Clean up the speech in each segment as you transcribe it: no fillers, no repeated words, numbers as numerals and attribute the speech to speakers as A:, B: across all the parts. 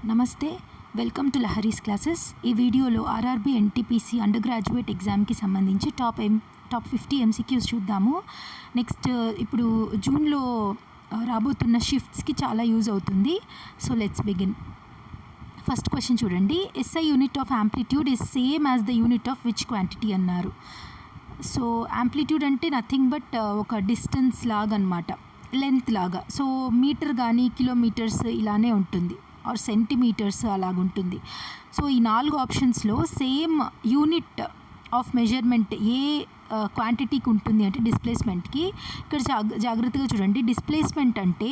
A: నమస్తే, welcome to Lahari's classes. ఈ వీడియోలో ఆర్ఆర్బీ ఎన్టీపీసీ అండర్ గ్రాడ్యుయేట్ ఎగ్జామ్కి సంబంధించి టాప్ 50 ఎంసీక్యూస్ చూద్దాము. నెక్స్ట్ ఇప్పుడు జూన్లో రాబోతున్న షిఫ్ట్స్కి చాలా యూజ్ అవుతుంది. So let's begin. First question చూడండి. SI unit of amplitude is same as the unit of which quantity అన్నారు. సో యాంప్లిట్యూడ్ అంటే నథింగ్ బట్ ఒక డిస్టెన్స్ లాగా అనమాట, లెంత్ లాగా. సో మీటర్ కానీ కిలోమీటర్స్ ఇలానే ఉంటుంది, ఆర్ సెంటీమీటర్స్ అలాగుంటుంది. సో ఈ 4 ఆప్షన్స్లో సేమ్ యూనిట్ ఆఫ్ మెజర్మెంట్ ఏ క్వాంటిటీకి ఉంటుంది అంటే డిస్ప్లేస్మెంట్కి. ఇక్కడ జాగ్రత్తగా చూడండి. డిస్ప్లేస్మెంట్ అంటే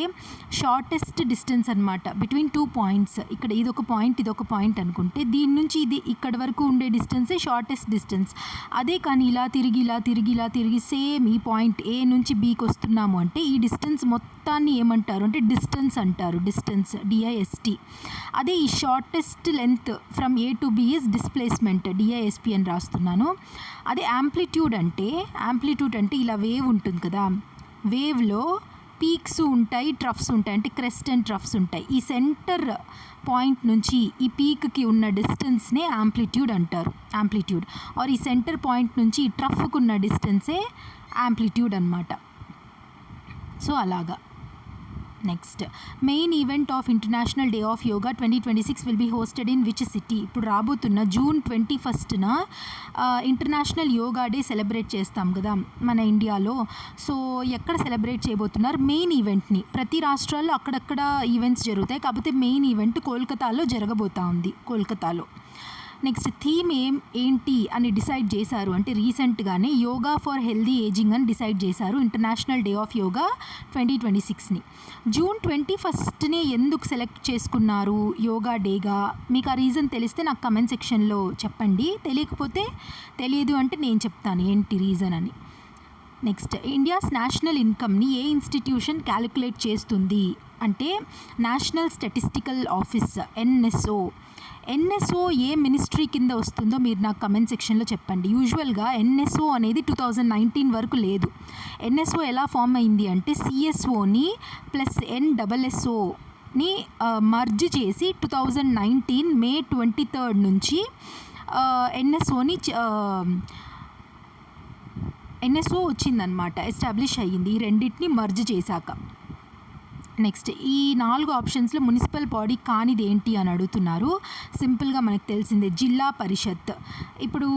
A: షార్టెస్ట్ డిస్టెన్స్ అనమాట బిట్వీన్ 2 పాయింట్స్. ఇక్కడ ఇదొక పాయింట్ అనుకుంటే దీని నుంచి ఇది ఇక్కడ వరకు ఉండే డిస్టెన్సే షార్టెస్ట్ డిస్టెన్స్. అదే కానీ ఇలా తిరిగి సేమ్ ఈ పాయింట్ ఏ నుంచి బీకి వస్తున్నాము అంటే ఈ డిస్టెన్స్ మొత్తాన్ని ఏమంటారు అంటే డిస్టెన్స్ అంటారు. Distance DIST. అదే ఈ shortest length from A to be is displacement, DISP అని రాస్తున్నాను. అదే యాంప్లిట్యూడ్ అంటే ఇలా వేవ్ ఉంటుంది కదా, వేవ్లో పీక్స్ ఉంటాయి, ట్రఫ్స్ ఉంటాయి, అంటే క్రెస్ట్ అండ్ ట్రఫ్స్ ఉంటాయి. ఈ సెంటర్ పాయింట్ నుంచి ఈ పీక్కి ఉన్న డిస్టెన్స్నే యాంప్లిట్యూడ్ అంటారు. ఆర్ ఈ సెంటర్ పాయింట్ నుంచి ఈ ట్రఫ్కు ఉన్న డిస్టెన్సే యాంప్లిట్యూడ్ అనమాట. సో అలాగా. Next, main event of international day of yoga 2026 will be hosted in which city. ఇప్పుడు రాబోతున్న జూన్ 21న ఇంటర్నేషనల్ యోగా డే సెలబ్రేట్ చేస్తాం కదా మన ఇండియాలో. సో ఎక్కడ సెలబ్రేట్ చేయబోతున్నారు? మెయిన్ ఈవెంట్ని. ప్రతి రాష్ట్రాల్లో అక్కడక్కడ ఈవెంట్స్ జరుగుతాయి, కాకపోతే మెయిన్ ఈవెంట్ కోల్కతాలో జరగబోతా ఉంది, కోల్కతాలో. నెక్స్ట్, థీమ్ ఏంటి అని డిసైడ్ చేశారు అంటే రీసెంట్గానే యోగా ఫర్ హెల్దీ ఏజింగ్ అని డిసైడ్ చేశారు ఇంటర్నేషనల్ డే ఆఫ్ యోగా 2026ని. జూన్ 21నే ఎందుకు సెలెక్ట్ చేసుకున్నారు యోగా డేగా? మీకు ఆ రీజన్ తెలిస్తే నాకు కమెంట్ సెక్షన్లో చెప్పండి. తెలియదు అంటే నేను చెప్తాను ఏంటి రీజన్ అని. నెక్స్ట్, ఇండియాస్ నేషనల్ ఇన్కమ్ని ఏ ఇన్స్టిట్యూషన్ క్యాలిక్యులేట్ చేస్తుంది అంటే నేషనల్ స్టాటిస్టికల్ ఆఫీస్, NSO ఏ మినిస్ట్రీ కింద వస్తుందో మీరు నాకు కమెంట్ సెక్షన్లో చెప్పండి. యూజువల్గా NSO అనేది 2019 వరకు లేదు. NSO ఎలా ఫామ్ అయింది అంటే CSOని ప్లస్ NSSOని మర్జ్ చేసి 2019 మే 23rd నుంచి NSO వచ్చిందనమాట, ఎస్టాబ్లిష్ అయ్యింది ఈ రెండింటిని మర్జ్ చేశాక. నెక్స్ట్, ఈ 4 ఆప్షన్స్లో మున్సిపల్ బాడీ కానిది ఏంటి అని అడుగుతున్నారు. సింపుల్గా మనకు తెలిసిందే, జిల్లా పరిషత్. ఇప్పుడు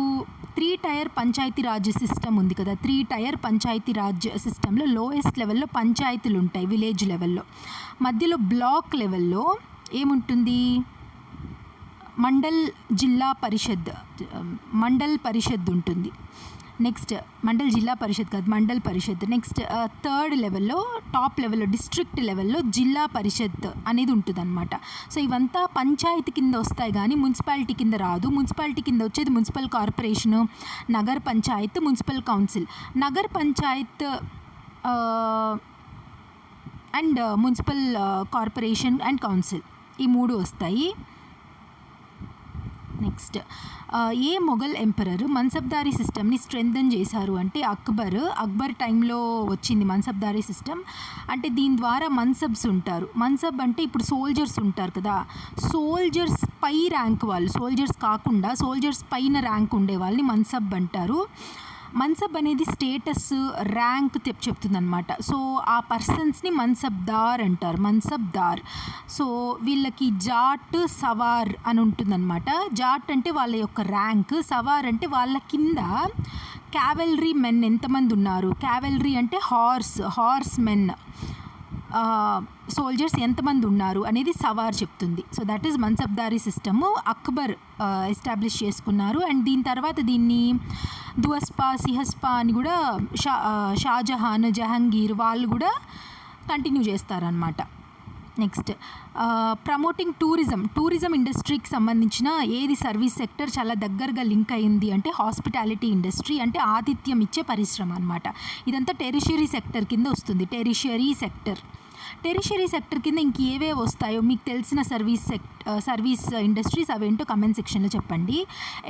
A: 3 టైర్ పంచాయతీరాజ్ సిస్టమ్ ఉంది కదా, 3 టైర్ పంచాయతీరాజ్ సిస్టంలో లోయెస్ట్ లెవెల్లో పంచాయతీలు ఉంటాయి, విలేజ్ లెవెల్లో. మధ్యలో బ్లాక్ లెవెల్లో ఏముంటుంది? మండల్ పరిషత్ ఉంటుంది. నెక్స్ట్, మండల్ జిల్లా పరిషత్ కాదు, మండల్ పరిషత్. నెక్స్ట్ 3rd లెవెల్లో, టాప్ లెవెల్లో, డిస్ట్రిక్ట్ లెవెల్లో జిల్లా పరిషత్ అనేది ఉంటుంది అనమాట. సో ఇవంతా పంచాయతీ కింద వస్తాయి కానీ మున్సిపాలిటీ కింద రాదు. మున్సిపాలిటీ కింద వచ్చేది municipal corporation, Nagar Panchayat, municipal council. Nagar Panchayat and municipal corporation and council, ఈ 3 వస్తాయి. నెక్స్ట్, ఏ మొఘల్ ఎంపరర్ మన్సబ్దారీ సిస్టమ్ని స్ట్రెంథన్ చేశారు అంటే అక్బర్ టైంలో వచ్చింది మన్సబ్దారీ సిస్టమ్. అంటే దీని ద్వారా మన్సబ్స్ ఉంటారు. మన్సబ్ అంటే ఇప్పుడు సోల్జర్స్ ఉంటారు కదా, సోల్జర్స్ పై ర్యాంక్ వాళ్ళు, సోల్జర్స్ కాకుండా సోల్జర్స్ పైన ర్యాంక్ ఉండే వాళ్ళని మన్సబ్ అంటారు. మన్సబ్ అనేది స్టేటస్, ర్యాంక్ చెప్తుంది అనమాట. సో ఆ పర్సన్స్ని మన్సబ్దార్ అంటారు, మన్సబ్దార్. సో వీళ్ళకి జాట్, సవార్ అని ఉంటుందన్నమాట. జాట్ అంటే వాళ్ళ యొక్క ర్యాంక్, సవార్ అంటే వాళ్ళ కింద క్యావెలరీ మెన్ ఎంతమంది ఉన్నారు. క్యావెలరీ అంటే హార్స్ మెన్, సోల్జర్స్ ఎంతమంది ఉన్నారు అనేది సవార్ చెప్తుంది. So that is Mansabdari system Akbar establish చేసుకున్నారు. అండ్ దీని తర్వాత దీన్ని దువస్పా, సిహస్పా అని కూడా షాజహాన్, జహంగీర్ వాళ్ళు కూడా కంటిన్యూ చేస్తారనమాట. నెక్స్ట్, ప్రమోటింగ్ టూరిజం ఇండస్ట్రీకి సంబంధించిన ఏది సర్వీస్ సెక్టర్ చాలా దగ్గరగా లింక్ అయింది అంటే హాస్పిటాలిటీ ఇండస్ట్రీ, అంటే ఆతిథ్యం ఇచ్చే పరిశ్రమ అనమాట. ఇదంతా టెరిషరీ సెక్టర్ కింద వస్తుంది. టెరిషరీ సెక్టర్ టెరిషరీ సెక్టర్ కింద ఇంకేవే వస్తాయో మీకు తెలిసిన సర్వీస్ ఇండస్ట్రీస్ అవేంటో కమెంట్ సెక్షన్లో చెప్పండి.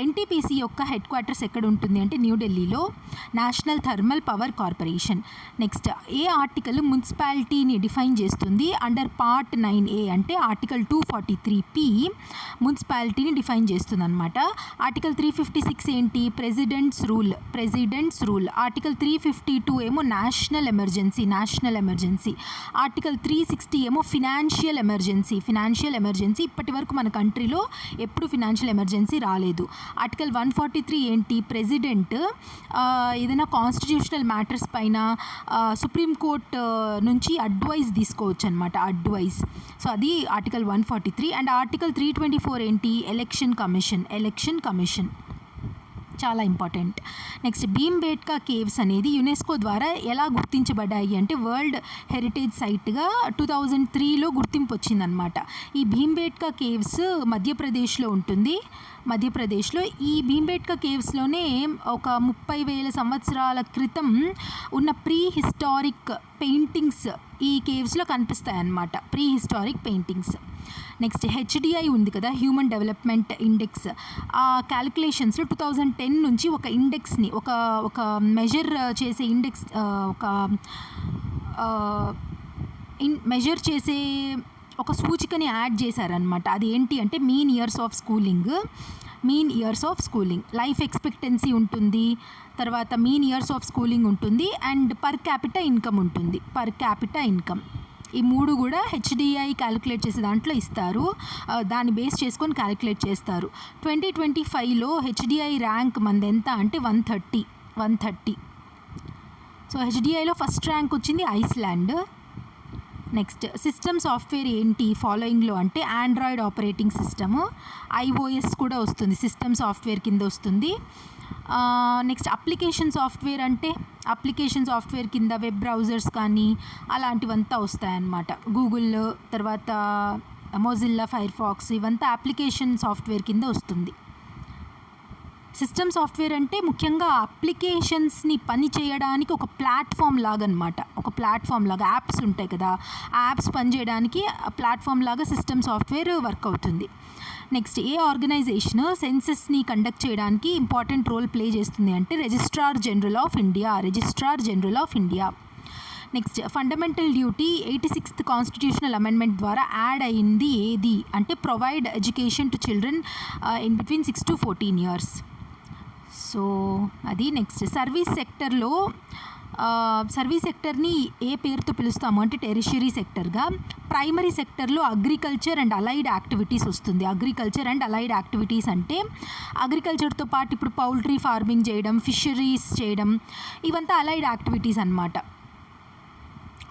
A: ఎన్టీపీసీ యొక్క హెడ్ క్వార్టర్స్ ఎక్కడ ఉంటుంది అంటే న్యూఢిల్లీలో, national thermal power corporation. Next ఏ ఆర్టికల్ మున్సిపాలిటీని డిఫైన్ చేస్తుంది అండర్ పార్ట్ 9A అంటే ఆర్టికల్ 243P మున్సిపాలిటీని డిఫైన్ చేస్తుంది అనమాట. ఆర్టికల్ 356 ఏంటి? Presidents rule. ఆర్టికల్ 352 ఏమో నేషనల్ ఎమర్జెన్సీ. ఆర్టికల్ 360 ఏమో ఫినాన్షియల్ ఎమర్జెన్సీ. ఇప్పటి వరకు మన కంట్రీలో ఎప్పుడు ఫినాన్షియల్ ఎమర్జెన్సీ రాలేదు. ఆర్టికల్ 143 ఏంటి? ప్రెసిడెంట్ ఏదైనా కాన్స్టిట్యూషనల్ మ్యాటర్స్ పైన సుప్రీంకోర్టు నుంచి అడ్వైస్ తీసుకోవచ్చు అనమాట. సో అది ఆర్టికల్ 143. అండ్ ఆర్టికల్ 324 ఏంటి? ఎలక్షన్ కమిషన్ చాలా ఇంపార్టెంట్. నెక్స్ట్ భీంబేట్కా కేవ్స్ అనేది యునెస్కో ద్వారా ఎలా గుర్తించబడ్డాయి అంటే వరల్డ్ హెరిటేజ్ సైట్గా 2003లో గుర్తింపు వచ్చిందనమాట. ఈ భీంబేట్కా కేవ్స్ మధ్యప్రదేశ్లో ఉంటుంది. ఈ భీంబేట్కా కేవ్స్లోనే ఒక 30,000 సంవత్సరాల క్రితం ఉన్న ప్రీ హిస్టారిక్ పెయింటింగ్స్ ఈ కేవ్స్లో కనిపిస్తాయి అన్నమాట. Pre historic paintings. Next HDI ఉంది కదా, హ్యూమన్ డెవలప్మెంట్ ఇండెక్స్. ఆ క్యాలిక్యులేషన్స్లో 2010 నుంచి ఒక ఇండెక్స్ని ఒక మెజర్ చేసే ఇండెక్స్ మెజర్ చేసే ఒక సూచికని యాడ్ చేశారనమాట. అది ఏంటి అంటే mean years of schooling, life expectancy ఉంటుంది, తర్వాత మీన్ ఇయర్స్ ఆఫ్ స్కూలింగ్ ఉంటుంది, అండ్ పర్ క్యాపిటా ఇన్కమ్. ఈ మూడు కూడా హెచ్డిఐ క్యాలిక్యులేట్ చేసే దాంట్లో ఇస్తారు. దాన్ని బేస్ చేసుకొని క్యాలిక్యులేట్ చేస్తారు. 2025లో హెచ్డిఐ ర్యాంక్ మనది ఎంత అంటే 130. సో హెచ్డిఐలో ఫస్ట్ ర్యాంక్ వచ్చింది ఐస్లాండ్. నెక్స్ట్ సిస్టమ్ సాఫ్ట్వేర్ ఏంటి ఫాలోయింగ్లో అంటే ఆండ్రాయిడ్ ఆపరేటింగ్ సిస్టము, iOS కూడా వస్తుంది, సిస్టమ్ సాఫ్ట్వేర్ కింద వస్తుంది. నెక్స్ట్ అప్లికేషన్ సాఫ్ట్వేర్ కింద వెబ్ బ్రౌజర్స్ కానీ అలాంటివంతా వస్తాయన్నమాట. గూగుల్, తర్వాత మొజిల్లా, ఫైర్ఫాక్స్, ఇవంతా అప్లికేషన్ సాఫ్ట్వేర్ కింద వస్తుంది. సిస్టమ్ సాఫ్ట్వేర్ అంటే ముఖ్యంగా అప్లికేషన్స్ని పని చేయడానికి ఒక ప్లాట్ఫామ్ లాగా యాప్స్ ఉంటాయి కదా, ఆ యాప్స్ పనిచేయడానికి ప్లాట్ఫామ్ లాగా సిస్టమ్ సాఫ్ట్వేర్ వర్క్ అవుతుంది. నెక్స్ట్ ఏ ఆర్గనైజేషన్ సెన్సస్ని కండక్ట్ చేయడానికి ఇంపార్టెంట్ రోల్ ప్లే చేస్తుంది అంటే registrar general of India. Next fundamental duty 86th constitutional amendment ద్వారా యాడ్ అయింది ఏది అంటే provide education to children in between 6 to 14 years. So అది. నెక్స్ట్ సర్వీస్ సెక్టర్ని ఏ పేరుతో పిలుస్తాము అంటే టెరిషరీ సెక్టర్గా. ప్రైమరీ సెక్టర్లో అగ్రికల్చర్ అండ్ అలైడ్ యాక్టివిటీస్ వస్తుంది. అంటే అగ్రికల్చర్తో పాటు ఇప్పుడు పౌల్ట్రీ ఫార్మింగ్ చేయడం, ఫిషరీస్ చేయడం, ఇవంతా అలైడ్ యాక్టివిటీస్ అన్నమాట.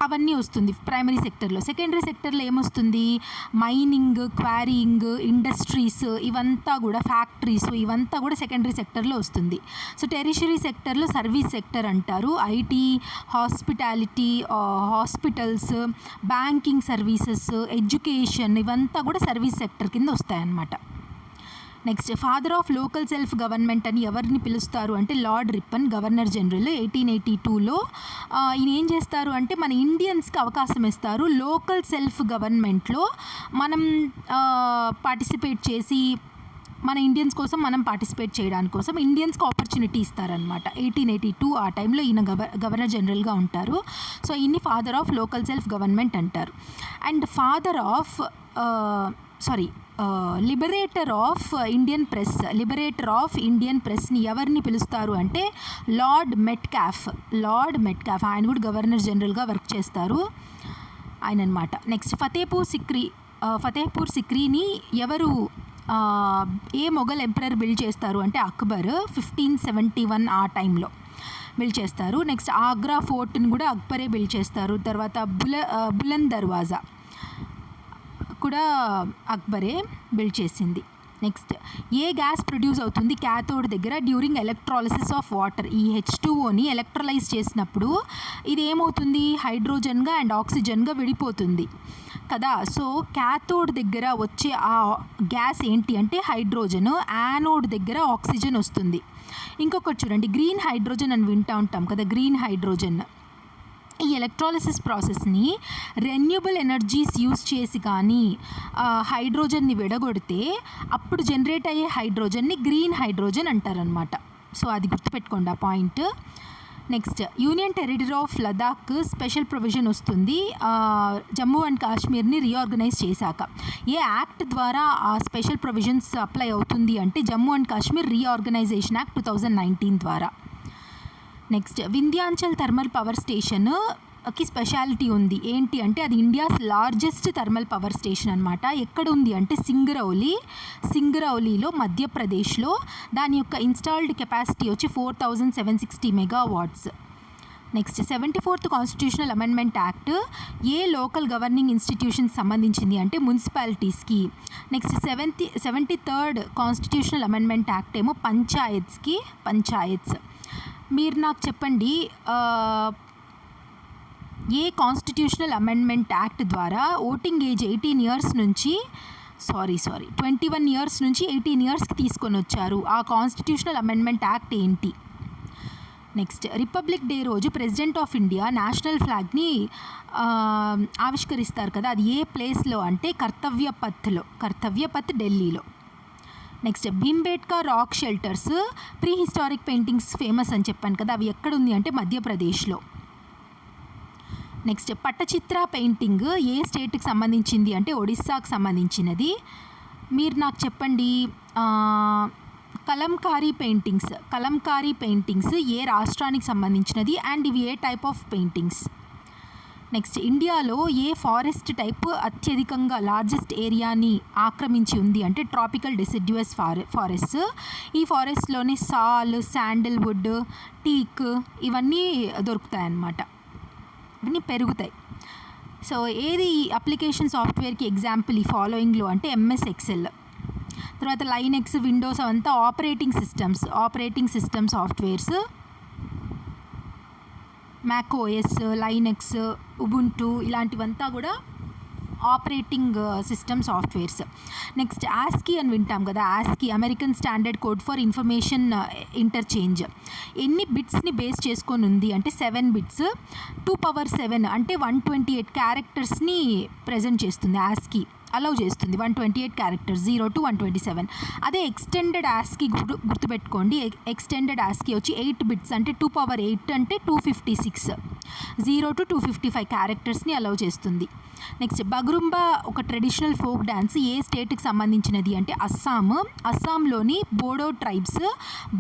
A: అవన్నీ వస్తుంది ప్రైమరీ సెక్టర్లో. సెకండరీ సెక్టర్లో ఏమొస్తుంది? మైనింగ్, క్వారీయింగ్, ఇండస్ట్రీస్, ఇవంతా కూడా ఫ్యాక్టరీస్, ఇవంతా కూడా సెకండరీ సెక్టర్లో వస్తుంది. సో టెరిషరీ సెక్టర్లో సర్వీస్ సెక్టర్ అంటారు. IT, hospitality, hospitals, banking services, education, ఇవంతా కూడా సర్వీస్ సెక్టర్ కింద వస్తాయన్నమాట. Next father of local self government అని ఎవరిని పిలుస్తారు అంటే లార్డ్ రిప్పన్, గవర్నర్ జనరల్. 1882లో ఈయన ఏం చేస్తారు అంటే మన ఇండియన్స్కి అవకాశం ఇస్తారు. లోకల్ సెల్ఫ్ గవర్నమెంట్లో మనం పార్టిసిపేట్ చేసి మన ఇండియన్స్ కోసం మనం పార్టిసిపేట్ చేయడానికి కోసం ఇండియన్స్కి ఆపర్చునిటీ ఇస్తారనమాట. 1882 ఆ టైంలో ఈయన గవర్నర్ జనరల్గా ఉంటారు. సో ఈయన్ని father of local self government అంటారు. అండ్ లిబరేటర్ ఆఫ్ ఇండియన్ ప్రెస్ని ఎవరిని పిలుస్తారు అంటే లార్డ్ మెట్కాఫ్. ఆయన కూడా గవర్నర్ జనరల్గా వర్క్ చేస్తారు ఆయన అనమాట. నెక్స్ట్ ఫతేపూర్ సిక్రీని ఎవరు ఏ మొఘల్ ఎంపరర్ బిల్డ్ చేస్తారు అంటే అక్బర్. 1571 ఆ టైంలో బిల్డ్ చేస్తారు. నెక్స్ట్ ఆగ్రా ఫోర్ట్ని కూడా అక్బరే బిల్డ్ చేస్తారు. తర్వాత బులంద్ దర్వాజా కూడా అక్బరే బిల్డ్ చేసింది. నెక్స్ట్ ఏ గ్యాస్ ప్రొడ్యూస్ అవుతుంది క్యాథోడ్ దగ్గర డ్యూరింగ్ ఎలక్ట్రాలిసిస్ ఆఫ్ వాటర్? ఈ H2Oని ఎలక్ట్రలైజ్ చేసినప్పుడు ఇది ఏమవుతుంది? హైడ్రోజన్గా అండ్ ఆక్సిజన్గా విడిపోతుంది కదా. సో క్యాథోడ్ దగ్గర వచ్చే ఆ గ్యాస్ ఏంటి అంటే హైడ్రోజన్, యానోడ్ దగ్గర ఆక్సిజన్ వస్తుంది. ఇంకొకటి చూడండి, గ్రీన్ హైడ్రోజన్ అని వింటూ ఉంటాం కదా. గ్రీన్ హైడ్రోజన్ ఈ ఎలక్ట్రాలిసిస్ ప్రాసెస్ని రెన్యూబుల్ ఎనర్జీస్ యూస్ చేసి కానీ హైడ్రోజన్ని విడగొడితే అప్పుడు జనరేట్ అయ్యే హైడ్రోజన్ని గ్రీన్ హైడ్రోజన్ అంటారనమాట. సో అది గుర్తుపెట్టుకోండి ఆ point. Next, union territory of Ladakh special provision వస్తుంది జమ్మూ అండ్ కాశ్మీర్ని రీఆర్గనైజ్ చేశాక. ఏ యాక్ట్ ద్వారా ఆ స్పెషల్ ప్రొవిజన్స్ అప్లై అవుతుంది అంటే Jammu and Kashmir reorganisation act 2019 ద్వారా. నెక్స్ట్, వింధ్యాంచల్ థర్మల్ పవర్ స్టేషన్కి స్పెషాలిటీ ఉంది. ఏంటి అంటే అది India's largest thermal power station అనమాట. ఎక్కడ ఉంది అంటే సింగరౌలీలో మధ్యప్రదేశ్లో. దాని యొక్క ఇన్స్టాల్డ్ కెపాసిటీ వచ్చి 4760 megawatts. Next, 74th constitutional amendment act ఏ లోకల్ గవర్నింగ్ ఇన్స్టిట్యూషన్స్ సంబంధించింది అంటే మున్సిపాలిటీస్కి. Next, 73rd constitutional amendment act ఏమో పంచాయత్స్. మీరు నాకు చెప్పండి, ఏ కాన్స్టిట్యూషనల్ అమెండ్మెంట్ యాక్ట్ ద్వారా ఓటింగ్ ఏజ్ 21 ఇయర్స్ నుంచి 18 ఇయర్స్కి తీసుకొని వచ్చారు? ఆ కాన్స్టిట్యూషనల్ అమెండ్మెంట్ యాక్ట్ ఏంటి? నెక్స్ట్, రిపబ్లిక్ డే రోజు ప్రెసిడెంట్ ఆఫ్ ఇండియా నేషనల్ ఫ్లాగ్ని ఆవిష్కరిస్తారు కదా, అది ఏ ప్లేస్లో అంటే కర్తవ్యపథ్ ఢిల్లీలో. Next, Bhimbetka rock shelters prehistoric paintings famous అని చెప్పాను కదా, అవి ఎక్కడుంది అంటే మధ్యప్రదేశ్లో. నెక్స్ట్, పట్టచిత్ర పెయింటింగ్ ఏ స్టేట్కి సంబంధించింది అంటే ఒడిస్సాకు సంబంధించినది. మీరు నాకు చెప్పండి, కలంకారీ పెయింటింగ్స్ ఏ రాష్ట్రానికి సంబంధించినది అండ్ ఇవి ఏ టైప్ ఆఫ్ పెయింటింగ్స్. నెక్స్ట్, ఇండియాలో ఏ ఫారెస్ట్ టైప్ అత్యధికంగా లార్జెస్ట్ ఏరియాని ఆక్రమించి ఉంది అంటే ట్రాపికల్ డెసిడ్యువస్ ఫారెస్ట్. ఈ ఫారెస్ట్లోనే సాల్, శాండల్వుడ్, టీక్ ఇవన్నీ దొరుకుతాయి అన్నమాట, ఇవన్నీ పెరుగుతాయి. సో ఏది అప్లికేషన్ సాఫ్ట్వేర్కి ఎగ్జాంపుల్ ఈ ఫాలోయింగ్లో అంటే ఎంఎస్ ఎక్సెల్. తర్వాత లైనెక్స్, విండోస్ అవంతా operating system softwares. Mac OS, Linux, Ubuntu ఇలాంటివంతా కూడా operating system softwares. Next, ASCII అని వింటాం కదా, ASCII American standard code for information interchange. ఎన్ని బిట్స్ని బేస్ చేసుకొని ఉంది అంటే 7 బిట్స్. 2^7 అంటే 128 క్యారెక్టర్స్ని ప్రజెంట్ చేస్తుంది. ఆస్కీ అలౌ చేస్తుంది 128 క్యారెక్టర్స్, 0 to 127. అదే ఎక్స్టెండెడ్ ఆస్కీ గుర్తుపెట్టుకోండి, ఎక్స్టెండెడ్ ఆస్కీ వచ్చి 8 బిట్స్ అంటే 2^8 అంటే 256, 0 to 255 క్యారెక్టర్స్ని అలౌ చేస్తుంది. నెక్స్ట్, బగురుంబా ఒక ట్రెడిషనల్ ఫోక్ డ్యాన్స్ ఏ స్టేట్కి సంబంధించినది అంటే అస్సాంలోని బోడో ట్రైబ్స్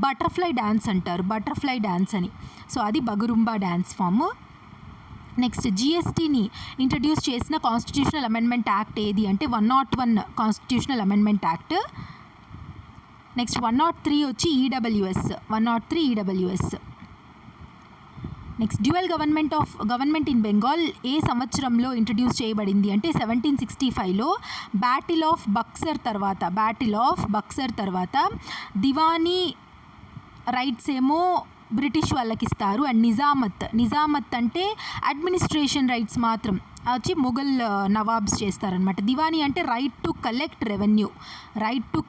A: బటర్ఫ్లై డ్యాన్స్ అంటారు, బటర్ఫ్లై డ్యాన్స్ అని. సో అది బగురుంబా డ్యాన్స్ ఫామ్. నెక్స్ట్, జిఎస్టీని ఇంట్రడ్యూస్ చేసిన కాన్స్టిట్యూషనల్ అమెండ్మెంట్ యాక్ట్ ఏది అంటే 101 కాన్స్టిట్యూషనల్ అమెండ్మెంట్ యాక్ట్. నెక్స్ట్, 103 వచ్చి EWS. Next, dual government in Bengal ఏ సంవత్సరంలో ఇంట్రడ్యూస్ చేయబడింది అంటే 1765లో. బ్యాటిల్ ఆఫ్ బక్సర్ తర్వాత దివానీ రైట్స్ ఏమో బ్రిటిష్ వాళ్ళకి ఇస్తారు. అండ్ నిజామత్ అంటే అడ్మినిస్ట్రేషన్ రైట్స్ మాత్రం వచ్చి మొఘల్ నవాబ్స్ చేస్తారనమాట. దివానీ అంటే right to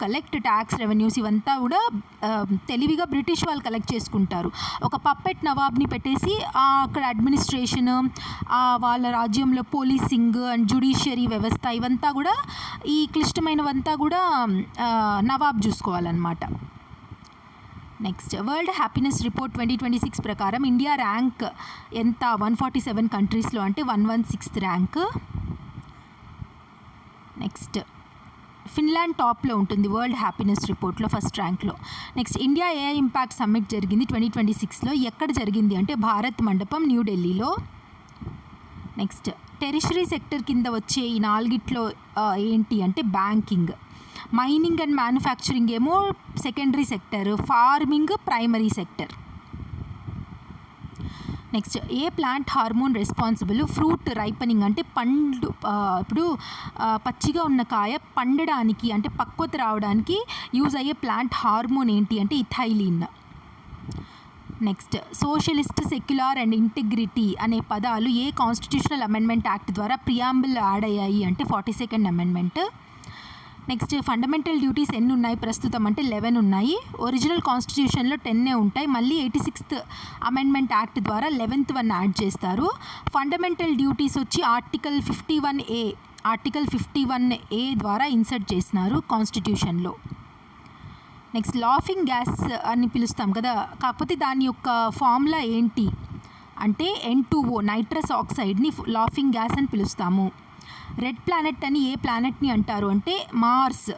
A: collect tax revenues ఇవంతా కూడా తెలివిగా బ్రిటిష్ వాళ్ళు కలెక్ట్ చేసుకుంటారు. ఒక పప్పెట్ నవాబ్ని పెట్టేసి అక్కడ అడ్మినిస్ట్రేషన్, వాళ్ళ రాజ్యంలో పోలీసింగ్ అండ్ జ్యుడిషియరీ వ్యవస్థ ఇవంతా కూడా ఈ క్లిష్టమైనవంతా కూడా నవాబ్ చూసుకోవాలన్నమాట. నెక్స్ట్, వరల్డ్ హ్యాపీనెస్ రిపోర్ట్ 2026 ప్రకారం ఇండియా ర్యాంక్ ఎంత 147 కంట్రీస్లో అంటే 116th ర్యాంక్. నెక్స్ట్, ఫిన్లాండ్ టాప్లో ఉంటుంది వరల్డ్ హ్యాపీనెస్ రిపోర్ట్లో, ఫస్ట్ ర్యాంక్లో. Next, India AI impact summit జరిగింది 2026లో. ఎక్కడ జరిగింది అంటే భారత్ మండపం, న్యూఢిల్లీలో. నెక్స్ట్, టెరిషరీ సెక్టర్ కింద వచ్చే ఈ 4గిట్లో ఏంటి అంటే బ్యాంకింగ్, మైనింగ్ అండ్ మ్యానుఫ్యాక్చరింగ్ ఏమో secondary sector, farming primary sector. Next, ఏ plant hormone responsible fruit ripening అంటే పండు ఇప్పుడు పచ్చిగా ఉన్న కాయ పండడానికి అంటే పక్వత రావడానికి యూజ్ అయ్యే ప్లాంట్ హార్మోన్ ఏంటి అంటే ethylene. Next, socialist, secular and integrity అనే పదాలు ఏ కాన్స్టిట్యూషనల్ అమెండ్మెంట్ యాక్ట్ ద్వారా ప్రియాంబుల్ యాడ్ అయ్యాయి అంటే 42nd amendment. Next fundamental duties ఎన్ని ఉన్నాయి ప్రస్తుతం అంటే 11 ఉన్నాయి. ఒరిజినల్ కాన్స్టిట్యూషన్లో 10 ఉంటాయి. మళ్ళీ 86th అమెండ్మెంట్ యాక్ట్ ద్వారా 11th వన్ యాడ్ చేస్తారు. ఫండమెంటల్ డ్యూటీస్ వచ్చి ఆర్టికల్ 51A ద్వారా ఇన్సర్ట్ చేసినారు కాన్స్టిట్యూషన్లో. నెక్స్ట్ లాఫింగ్ గ్యాస్ అని పిలుస్తాం కదా, కాకపోతే దాని యొక్క ఫార్ములా ఏంటి అంటే N2O నైట్రస్ ఆక్సైడ్ని లాఫింగ్ గ్యాస్ అని పిలుస్తాము. రెడ్ ప్లానెట్ అని ఏ ప్లానెట్ని అంటారు అంటే మార్స్.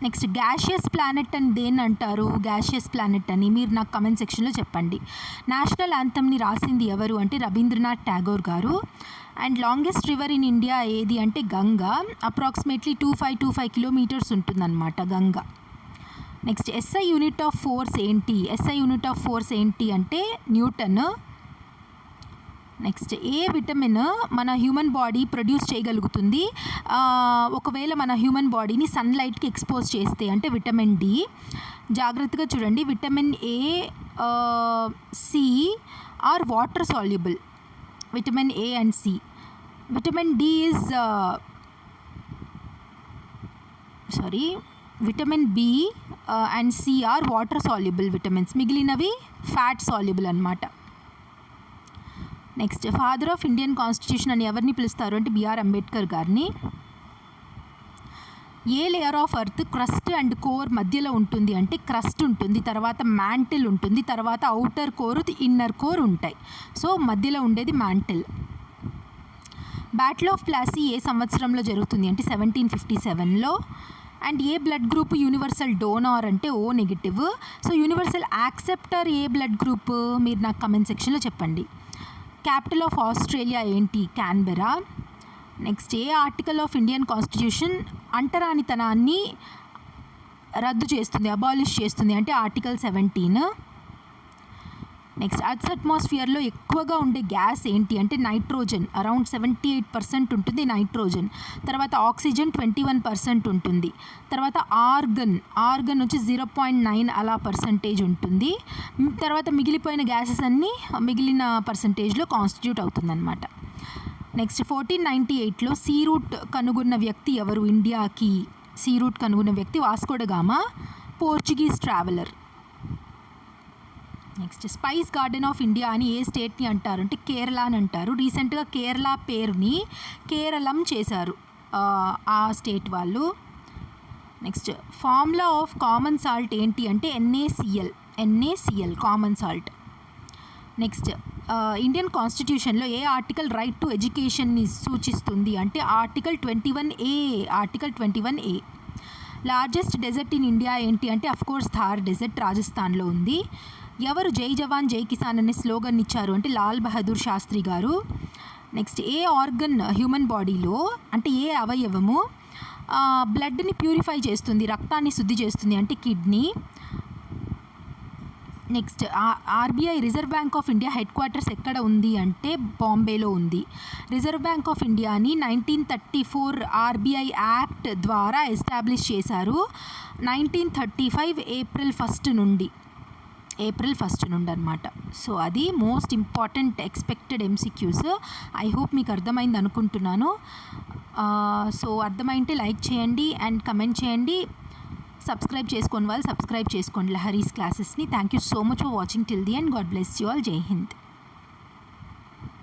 A: నెక్స్ట్ గ్యాషియస్ ప్లానెట్ అని దేన్ని అంటారు? గ్యాషియస్ ప్లానెట్ అని మీరు నాకు కమెంట్ సెక్షన్లో చెప్పండి. నేషనల్ యాంథమ్ని రాసింది ఎవరు అంటే రవీంద్రనాథ్ ఠాగూర్ గారు. And longest river in India ఏది అంటే గంగా. అప్రాక్సిమేట్లీ 2525 కిలోమీటర్స్ ఉంటుందన్నమాట Ganga. Next SI unit of force ఏంటి? SI యూనిట్ ఆఫ్ ఫోర్స్ ఏంటి అంటే న్యూటన్. నెక్స్ట్ ఏ విటమిన్ మన హ్యూమన్ బాడీ ప్రొడ్యూస్ చేయగలుగుతుంది ఒకవేళ మన హ్యూమన్ బాడీని సన్లైట్కి ఎక్స్పోజ్ చేస్తే అంటే విటమిన్ డి. జాగ్రత్తగా చూడండి, vitamin A, C are water soluble. Vitamin A and C. Vitamin D is vitamin B and C are water soluble vitamins. మిగిలినవి ఫ్యాట్ సాల్యుబుల్ అన్నమాట. Next father of Indian constitution అని ఎవరిని పిలుస్తారు అంటే బిఆర్ అంబేద్కర్ గారిని. ఏ layer of earth crust and core మధ్యలో ఉంటుంది అంటే క్రస్ట్ ఉంటుంది, తర్వాత మ్యాంటిల్ ఉంటుంది, తర్వాత అవుటర్ కోర్, ఇన్నర్ కోర్ ఉంటాయి. సో మధ్యలో ఉండేది మ్యాంటిల్. బ్యాటిల్ ఆఫ్ ప్లాసీ ఏ సంవత్సరంలో జరుగుతుంది అంటే 1757లో. అండ్ ఏ బ్లడ్ గ్రూప్ యూనివర్సల్ డోనార్ అంటే O negative. So universal acceptor ఏ బ్లడ్ గ్రూప్ మీరు నాకు కమెంట్ సెక్షన్లో చెప్పండి. క్యాపిటల్ ఆఫ్ ఆస్ట్రేలియా ఏంటి? క్యాన్బెరా. నెక్స్ట్ ఏ ఆర్టికల్ ఆఫ్ ఇండియన్ కాన్స్టిట్యూషన్ అంటరానితనాన్ని రద్దు చేస్తుంది, అబాలిష్ చేస్తుంది అంటే ఆర్టికల్ 17. నెక్స్ట్ అర్త్ అట్మాస్ఫియర్లో ఎక్కువగా ఉండే గ్యాస్ ఏంటి అంటే నైట్రోజన్. అరౌండ్ 78% ఉంటుంది నైట్రోజన్. తర్వాత ఆక్సిజన్ 21% ఉంటుంది. తర్వాత ఆర్గన్ వచ్చి 0.9 అలా పర్సంటేజ్ ఉంటుంది. తర్వాత మిగిలిపోయిన గ్యాసెస్ అన్నీ మిగిలిన పర్సంటేజ్లో కాన్స్టిట్యూట్ అవుతుందన్నమాట. నెక్స్ట్ 1498లో సీ రూట్ కనుగొన్న వ్యక్తి ఎవరు ఇండియాకి? సీ రూట్ కనుగొన్న వ్యక్తి వాస్కో డ gamma, Portuguese traveller. Next spice garden of India అని ఏ స్టేట్ని అంటారు అంటే కేరళ అని అంటారు. రీసెంట్గా కేరళ పేరుని కేరళం చేశారు ఆ స్టేట్ వాళ్ళు. Next formula of common salt ఏంటి అంటే NaCl common salt. Next Indian కాన్స్టిట్యూషన్లో ఏ ఆర్టికల్ రైట్ టు ఎడ్యుకేషన్ని సూచిస్తుంది అంటే article 21A. Largest desert in India ఏంటి అంటే అఫ్కోర్స్ థార్ డెజర్ట్ రాజస్థాన్లో ఉంది. ఎవరు జై జవాన్ జై కిసాన్ అనే స్లోగన్ ఇచ్చారు అంటే లాల్ బహదూర్ శాస్త్రి గారు. నెక్స్ట్ ఏ ఆర్గన్ హ్యూమన్ బాడీలో అంటే ఏ అవయవము బ్లడ్ని ప్యూరిఫై చేస్తుంది, రక్తాన్ని శుద్ధి చేస్తుంది అంటే kidney. Next RBI reserve bank of India head quarters ఎక్కడ ఉంది అంటే బాంబేలో ఉంది. రిజర్వ్ బ్యాంక్ ఆఫ్ ఇండియాని 1934 RBI యాక్ట్ ద్వారా ఎస్టాబ్లిష్ చేశారు. 1935 ఏప్రిల్ 1 నుండి అనమాట. సో అది most important expected MCQs. I hope మీకు అర్థమైంది అనుకుంటున్నాను. సో అర్థమైంటే లైక్ చేయండి అండ్ కమెంట్ చేయండి. సబ్స్క్రైబ్ చేసుకోండి వాళ్ళు సబ్స్క్రైబ్ చేసుకోండి లహరీస్ క్లాసెస్ని. Thank you so much for watching till the end. God bless you all. జై హింద్.